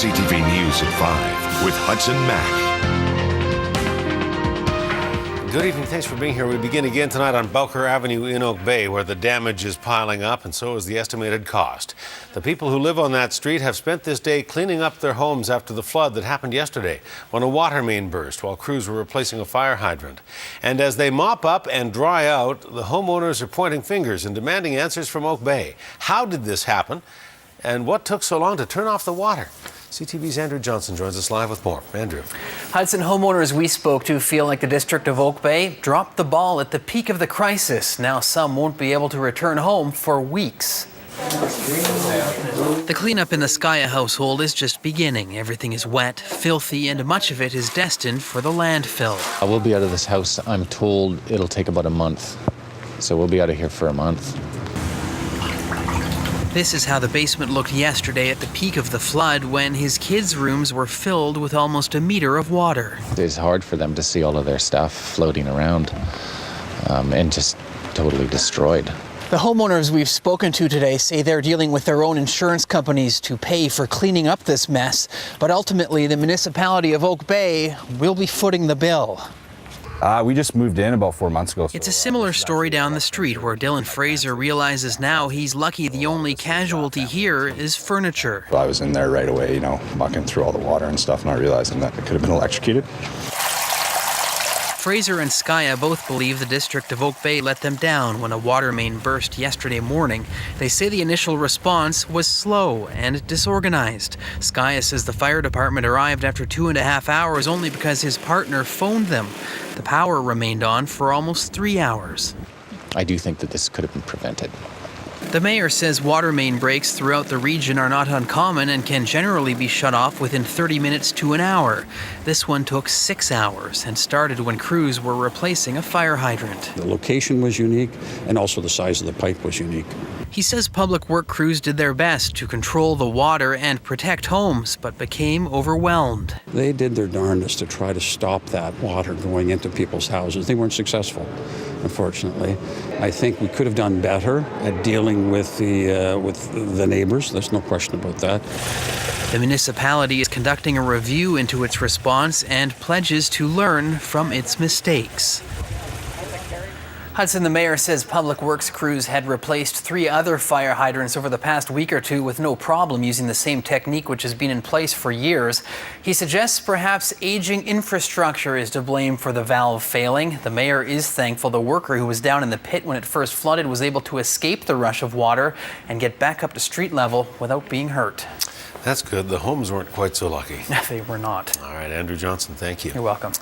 CTV News at 5 with Hudson MACK. Good evening. Thanks for being here. We begin again tonight on Bowker Avenue in Oak Bay, where the damage is piling up, and so is the estimated cost. The people who live on that street have spent this day cleaning up their homes after the flood that happened yesterday when a water main burst while crews were replacing a fire hydrant. And as they mop up and dry out, the homeowners are pointing fingers and demanding answers from Oak Bay. How did this happen? And what took so long to turn off the water? CTV's Andrew Johnson joins us live with more. Andrew. Hudson, homeowners we spoke to feel like the district of Oak Bay dropped the ball at the peak of the crisis. Now some won't be able to return home for weeks. The cleanup in the Scaia household is just beginning. Everything is wet, filthy, and much of it is destined for the landfill. I will be out of this house. I'm told it'll take about a month. So we'll be out of here for a month. This is how the basement looked yesterday at the peak of the flood when his kids' rooms were filled with almost a meter of water. It's hard for them to see all of their stuff floating around and just totally destroyed. The homeowners we've spoken to today say they're dealing with their own insurance companies to pay for cleaning up this mess, but ultimately the municipality of Oak Bay will be footing the bill. We just moved in about 4 months ago. It's a similar story down the street where Dylan Fraser realizes now he's lucky the only casualty here is furniture. I was in there right away, mucking through all the water and stuff, not realizing that it could have been electrocuted. Fraser and Scaia both believe the district of Oak Bay let them down when a water main burst yesterday morning. They say the initial response was slow and disorganized. Scaia says the fire department arrived after 2.5 hours only because his partner phoned them. The power remained on for almost 3 hours. I do think that this could have been prevented. The mayor says water main breaks throughout the region are not uncommon and can generally be shut off within 30 minutes to an hour. This one took 6 hours and started when crews were replacing a fire hydrant. The location was unique and also the size of the pipe was unique. He says public work crews did their best to control the water and protect homes, but became overwhelmed. They did their darndest to try to stop that water going into people's houses. They weren't successful, unfortunately. I think we could have done better at dealing with the neighbors. There's no question about that. The municipality is conducting a review into its response and pledges to learn from its mistakes. Hudson, the mayor says public works crews had replaced 3 other fire hydrants over the past week or two with no problem using the same technique which has been in place for years. He suggests perhaps aging infrastructure is to blame for the valve failing. The mayor is thankful the worker who was down in the pit when it first flooded was able to escape the rush of water and get back up to street level without being hurt. That's good. The homes weren't quite so lucky. They were not. All right, Andrew Johnson, thank you. You're welcome.